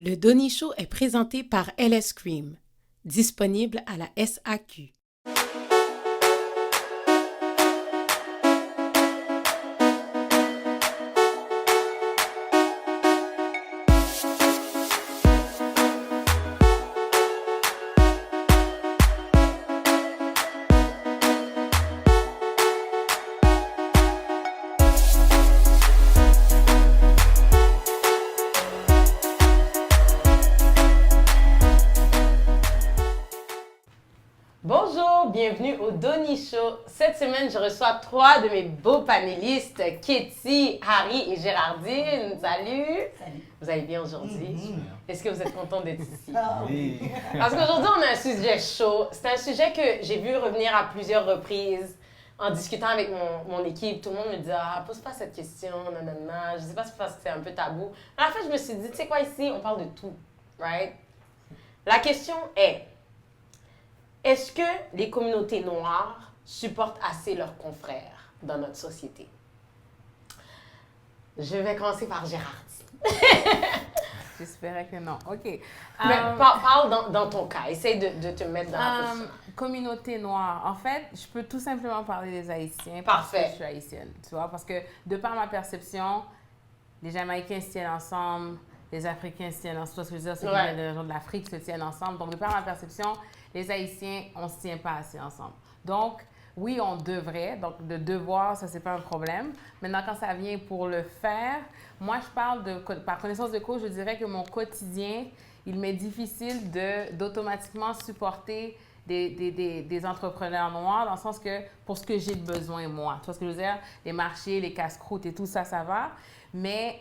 Le Donny Show est présenté par LS Cream, disponible à la SAQ. Bonjour, bienvenue au Donny Show. Cette semaine, je reçois trois de mes beaux panélistes, Katie, Harry et Gérardine. Salut! Salut. Vous allez bien aujourd'hui? Est-ce que vous êtes content d'être ici? Oui. Parce qu'aujourd'hui, on a un sujet chaud. C'est un sujet que j'ai vu revenir à plusieurs reprises en discutant avec mon équipe. Tout le monde me dit « Ah, pose pas cette question, nanana. » Je sais pas si c'est parce que c'est un peu tabou. Mais à la fin, je me suis dit « Tu sais quoi, ici, on parle de tout. » Right? La question est... Est-ce que les communautés noires supportent assez leurs confrères dans notre société? Je vais commencer par Gérardine. J'espérais que non. OK. Mais parle dans ton cas. Essaye de te mettre dans la position. Communauté noire. En fait, je peux tout simplement parler des Haïtiens. Parfait. Parce que je suis haïtienne, tu vois. Parce que, de par ma perception, les Jamaïcains se tiennent ensemble, les Africains se tiennent ensemble. Ce que je veux dire, c'est que les gens de l'Afrique se tiennent ensemble. Donc, de par ma perception, les Haïtiens, on ne se tient pas assez ensemble. Donc, oui, on devrait. Donc, de devoir, ça, c'est pas un problème. Maintenant, quand ça vient pour le faire, moi, je parle par connaissance de cause, je dirais que mon quotidien, il m'est difficile d'automatiquement supporter des entrepreneurs noirs, dans le sens que pour ce que j'ai besoin, moi. Tu vois ce que je veux dire? Les marchés, les casse-croûtes et tout ça, ça va. Mais,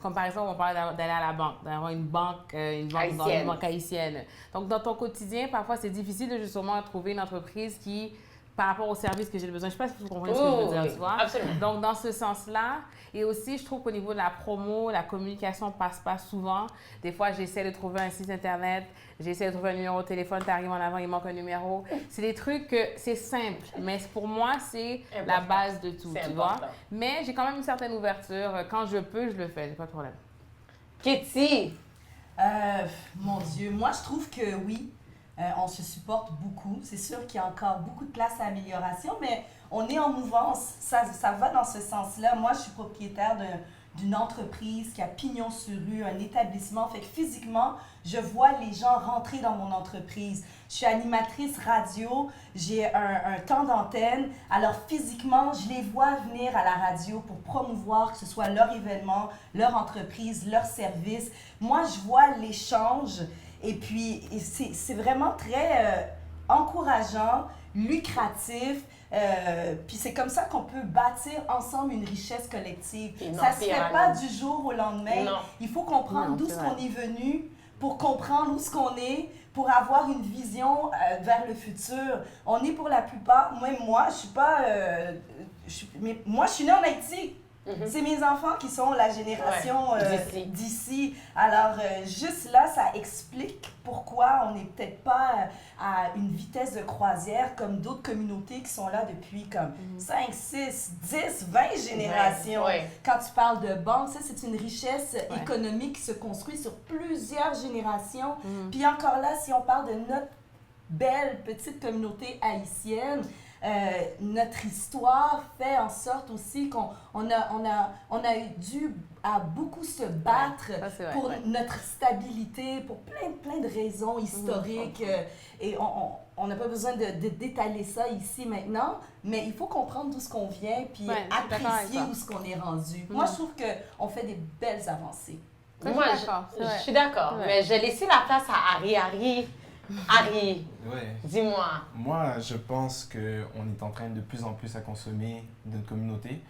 comme par exemple, on parle d'aller à la banque, d'avoir une banque haïtienne. Donc, dans ton quotidien, parfois, c'est difficile de justement trouver une entreprise qui, par rapport au service que j'ai besoin, je ne sais pas si vous comprenez ce que je veux dire, tu vois? Absolument. Donc, dans ce sens-là, et aussi, je trouve qu'au niveau de la promo, la communication ne passe pas souvent. Des fois, j'essaie de trouver un site Internet, j'essaie de trouver un numéro de téléphone, tu arrives en avant, il manque un numéro. C'est des trucs que c'est simple, mais pour moi, c'est la base de tout, tu vois. Mais j'ai quand même une certaine ouverture. Quand je peux, je le fais, j'ai pas de problème. Katie! Mon Dieu, moi je trouve que oui, on se supporte beaucoup. C'est sûr qu'il y a encore beaucoup de place à amélioration, mais on est en mouvance. Ça va dans ce sens-là. Moi, je suis propriétaire d'une entreprise qui a pignon sur rue, un établissement. Fait que physiquement, je vois les gens rentrer dans mon entreprise. Je suis animatrice radio, j'ai un temps d'antenne. Alors physiquement, je les vois venir à la radio pour promouvoir que ce soit leur événement, leur entreprise, leur service. Moi, je vois l'échange et puis c'est vraiment très encourageant, lucratif. Puis c'est comme ça qu'on peut bâtir ensemble une richesse collective. Ça ne se fait pas du jour au lendemain. Non. Il faut comprendre d'où ce qu'on est venu pour comprendre où ce qu'on est, pour avoir une vision vers le futur. On est pour la plupart, même moi, je suis pas... mais moi, je suis née en Haïti. C'est mes enfants qui sont la génération d'ici. Alors, juste là, ça explique pourquoi on n'est peut-être pas à une vitesse de croisière comme d'autres communautés qui sont là depuis comme 5, 6, 10, 20 générations. Quand tu parles de banque, ça, c'est une richesse économique qui se construit sur plusieurs générations. Puis encore là, si on parle de notre belle petite communauté haïtienne, notre histoire fait en sorte aussi qu'on a dû à beaucoup se battre pour notre stabilité, pour plein de raisons historiques. Et on n'a pas besoin d'étaler ça ici maintenant, mais il faut comprendre d'où ce qu'on vient puis apprécier où ce qu'on est rendu. Moi, je trouve qu'on fait des belles avancées. Moi, je suis d'accord, mais je vais laisser la place à Harry. Harry, dis-moi. Moi, je pense qu'on est en train de plus en plus à consommer de notre communauté.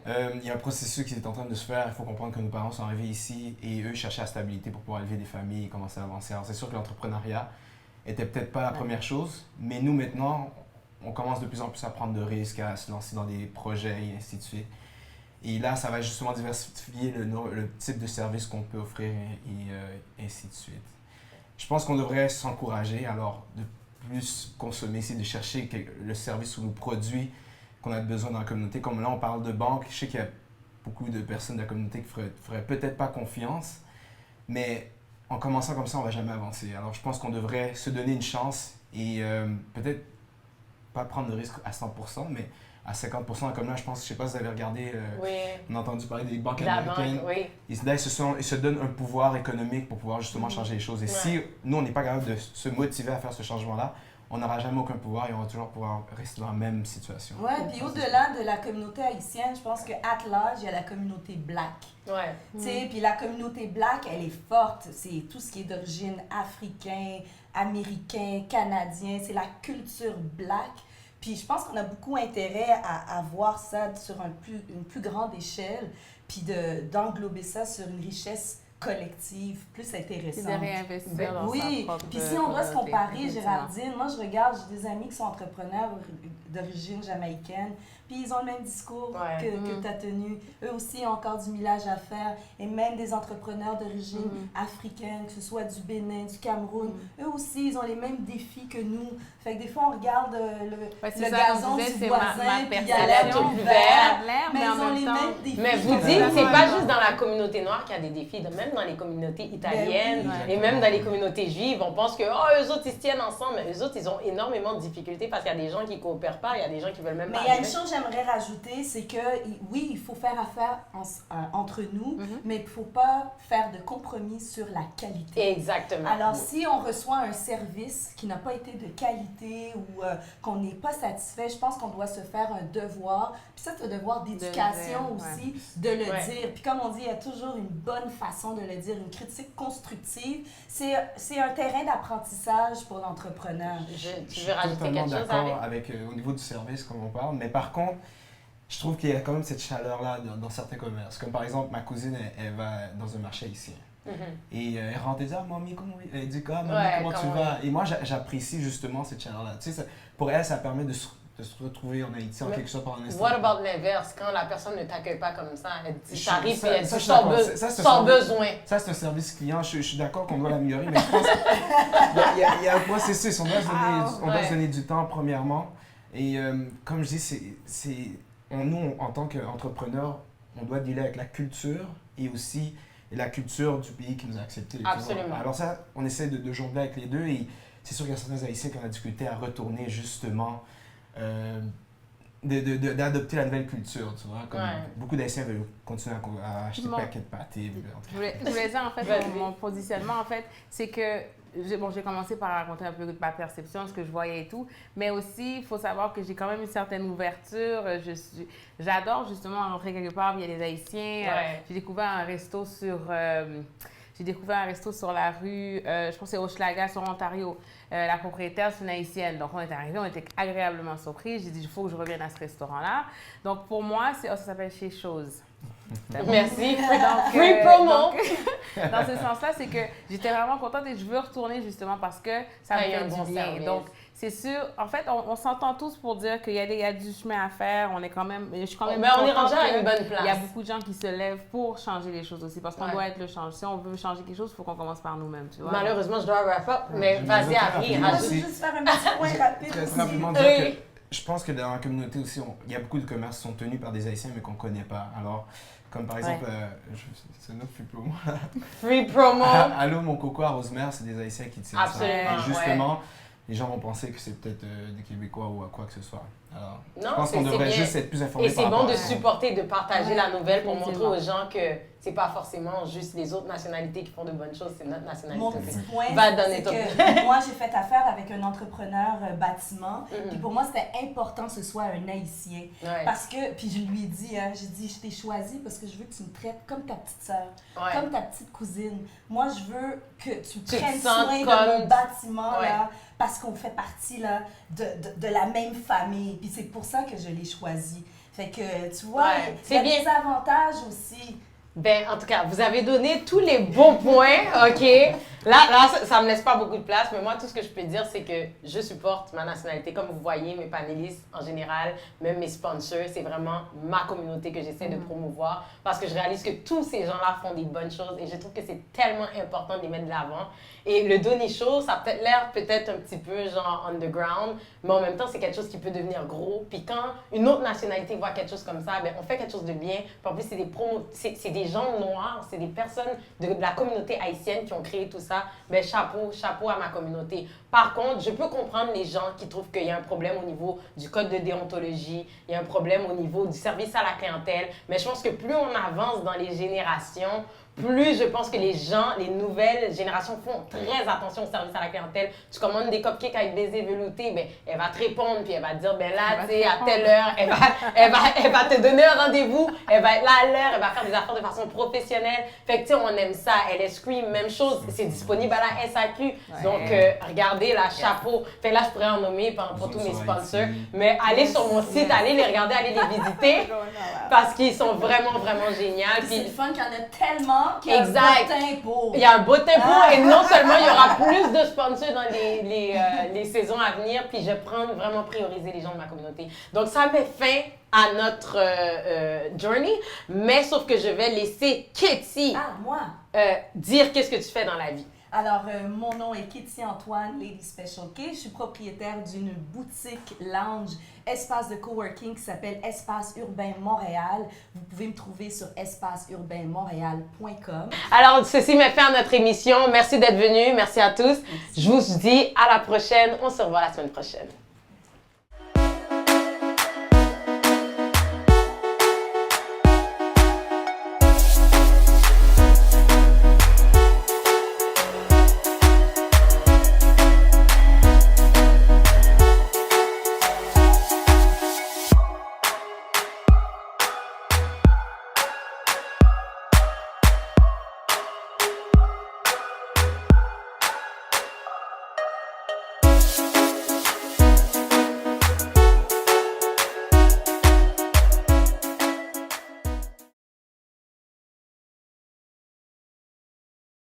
Il y a un processus qui est en train de se faire. Il faut comprendre que nos parents sont arrivés ici et eux cherchaient la stabilité pour pouvoir élever des familles et commencer à avancer. Alors, c'est sûr que l'entrepreneuriat était peut-être pas la première chose, mais nous, maintenant, on commence de plus en plus à prendre de risques, à se lancer dans des projets et ainsi de suite. Et là, ça va justement diversifier le type de service qu'on peut offrir et ainsi de suite. Je pense qu'on devrait s'encourager, alors, de plus consommer, c'est de chercher le service ou le produit qu'on a besoin dans la communauté. Comme là, on parle de banque, je sais qu'il y a beaucoup de personnes de la communauté qui feraient peut-être pas confiance, mais en commençant comme ça, on va jamais avancer. Alors, je pense qu'on devrait se donner une chance et peut-être pas prendre de risque à 100%, mais à 50%. Comme là, je pense, je sais pas si vous avez regardé, on a entendu parler des banques américaines. Là, ils se donnent un pouvoir économique pour pouvoir justement changer les choses. Et si nous, on n'est pas capable de se motiver à faire ce changement-là, on n'aura jamais aucun pouvoir et on va toujours pouvoir rester dans la même situation. Ouais, puis au-delà de la communauté haïtienne, je pense que at large, il y a la communauté black. Ouais. Tu sais, puis la communauté black, elle est forte. C'est tout ce qui est d'origine africain, américain, canadien. C'est la culture black. Puis je pense qu'on a beaucoup intérêt à voir ça sur une plus grande échelle, puis d'englober ça sur une richesse collective plus intéressante. Et de réinvestir dans sa propre puis si on doit se comparer, communauté, Géraldine, moi je regarde, j'ai des amis qui sont entrepreneurs d'origine jamaïcaine, puis ils ont le même discours que tu as tenu. Eux aussi ont encore du millage à faire, et même des entrepreneurs d'origine africaine, que ce soit du Bénin, du Cameroun, eux aussi, ils ont les mêmes défis que nous. Fait que des fois, on regarde le gazon du voisin, puis il y a l'air tout vert, mais ils ont les mêmes défis. Mais vous dites, c'est pas juste dans la communauté noire qu'il y a des défis, même dans les communautés italiennes et même dans les communautés juives, on pense que eux autres, ils se tiennent ensemble, mais eux autres, ils ont énormément de difficultés parce qu'il y a des gens qui coopèrent pas, il y a des gens qui veulent même pas. Mais il y a une chose que j'aimerais rajouter, c'est que oui, il faut faire affaire entre nous, mais il ne faut pas faire de compromis sur la qualité. Exactement. Alors, si on reçoit un service qui n'a pas été de qualité ou qu'on n'est pas satisfait, je pense qu'on doit se faire un devoir. Puis ça, c'est un devoir d'éducation aussi, de le dire. Puis comme on dit, il y a toujours une bonne façon de le dire, une critique constructive. C'est un terrain d'apprentissage pour l'entrepreneur. Tu veux rajouter quelque chose? Je suis totalement d'accord avec au niveau du service, comme on parle. Mais par contre, je trouve qu'il y a quand même cette chaleur-là dans certains commerces. Comme par exemple, ma cousine, elle va dans un marché haïtien. Et elle rentre et dit « Ah, mamie, comment, elle dit, ah, mamie, comment tu vas? » Et moi, j'apprécie justement cette chaleur-là. Tu sais, pour elle, ça permet de se retrouver en Haïti en quelque sorte pendant un instant. What about l'inverse? Quand la personne ne t'accueille pas comme ça, elle dit, t'arrives et elle dit « sans besoin ». Ça, c'est un service client. Je suis d'accord qu'on doit l'améliorer, mais je pense qu'il y a un processus. On doit se donner du temps, premièrement. Et comme je dis, nous, en tant qu'entrepreneurs, on doit dealer avec la culture et aussi la culture du pays qui nous a acceptés. Absolument. Alors ça, on essaie de jongler avec les deux et c'est sûr qu'il y a certains Haïtiens qui ont difficulté à retourner justement, d'adopter la nouvelle culture, tu vois. Comme beaucoup d'Haïtiens veulent continuer à acheter des paquets de pâtés. Je voulais dire, en fait, mon positionnement, en fait, c'est que j'ai commencé par raconter un peu de ma perception, ce que je voyais et tout, mais aussi, il faut savoir que j'ai quand même une certaine ouverture. J'adore justement rentrer quelque part, il y a des Haïtiens. J'ai découvert un resto sur la rue, je pense que c'est Hochelaga, sur Ontario. La propriétaire, c'est une Haïtienne. Donc, on est arrivés, on était agréablement surpris. J'ai dit, il faut que je revienne à ce restaurant-là. Donc, pour moi, ça s'appelle Chez Chose. Merci. Free promo. Dans ce sens-là, c'est que j'étais vraiment contente et je veux retourner justement parce que ça me fait du bien. Service. Donc, c'est sûr, en fait, on s'entend tous pour dire qu'il y a du chemin à faire. On est quand même, je suis quand même mais on est rendu à une bonne place. Il y a beaucoup de gens qui se lèvent pour changer les choses aussi parce qu'on doit être le change. Si on veut changer quelque chose, il faut qu'on commence par nous-mêmes, tu vois. Malheureusement, je dois wrap up, mais vas-y, Harry, Moi, je veux juste faire un petit point rapide Très aussi. rapidement dire que je pense que dans la communauté aussi, il y a beaucoup de commerces qui sont tenus par des Haïtiens mais qu'on ne connaît pas. Alors, comme par exemple, c'est notre free promo. Free promo. Allô, mon coco à Rosemère, c'est des Haïtiens qui tiennent ça. Et justement, les gens vont penser que c'est peut-être des Québécois ou à quoi que ce soit. Alors, je pense qu'on devrait juste être plus informés. Et c'est bon de supporter, de partager la nouvelle pour montrer aux gens que c'est pas forcément juste les autres nationalités qui font de bonnes choses, c'est notre nationalité. Mon petit point, c'est que moi, j'ai fait affaire avec un entrepreneur bâtiment. Puis pour moi, c'était important que ce soit un Haïtien. Parce que, puis je lui ai dit, j'ai dit, je t'ai choisi parce que je veux que tu me traites comme ta petite sœur, comme ta petite cousine. Moi, je veux que tu prennes soin de mon bâtiment, là, parce qu'on fait partie là, de la même famille. Puis c'est pour ça que je l'ai choisi. Fait que, tu vois, il y a des avantages aussi. Ben, en tout cas, vous avez donné tous les bons points, OK? Là, ça me laisse pas beaucoup de place, mais moi, tout ce que je peux dire, c'est que je supporte ma nationalité. Comme vous voyez, mes panélistes, en général, même mes sponsors, c'est vraiment ma communauté que j'essaie de promouvoir parce que je réalise que tous ces gens-là font des bonnes choses et je trouve que c'est tellement important de les mettre de l'avant. Et le Donny Show, ça a peut-être l'air un petit peu genre underground, mais en même temps, c'est quelque chose qui peut devenir gros. Puis quand une autre nationalité voit quelque chose comme ça, ben, on fait quelque chose de bien. Puis en plus, c'est des gens noirs, c'est des personnes de la communauté haïtienne qui ont créé tout ça. ça, ben chapeau à ma communauté. Par contre, je peux comprendre les gens qui trouvent qu'il y a un problème au niveau du code de déontologie, il y a un problème au niveau du service à la clientèle, mais je pense que plus on avance dans les générations, plus je pense que les nouvelles générations font très attention au service à la clientèle. Tu commandes des cupcakes avec baiser velouté, ben, elle va te répondre, puis elle va te dire, ben là, tu sais, à telle heure, elle va te donner un rendez-vous, elle va être là à l'heure, elle va faire des affaires de façon professionnelle. Fait que, tu sais, on aime ça. LS Cream, même chose, c'est disponible à la SAQ. Ouais. Donc, regardez, là, chapeau. Fait que là, je pourrais en nommer pour tous mes sponsors. Mais allez sur mon site, allez les regarder, allez les visiter, parce qu'ils sont vraiment, vraiment géniaux. C'est le fun qu'il y en a tellement. Exact. Il y a un beau tempo et non seulement il y aura plus de sponsors dans les saisons à venir, puis je prends vraiment prioriser les gens de ma communauté. Donc ça met fin à notre journey, mais sauf que je vais laisser Kitty dire qu'est-ce que tu fais dans la vie. Alors, mon nom est Kitty Antoine, Lady Special K. Je suis propriétaire d'une boutique lounge, espace de coworking qui s'appelle Espace Urbain Montréal. Vous pouvez me trouver sur espaceurbainmontréal.com. Alors, ceci met fin à notre émission. Merci d'être venus. Merci à tous. Merci. Je vous dis à la prochaine. On se revoit la semaine prochaine.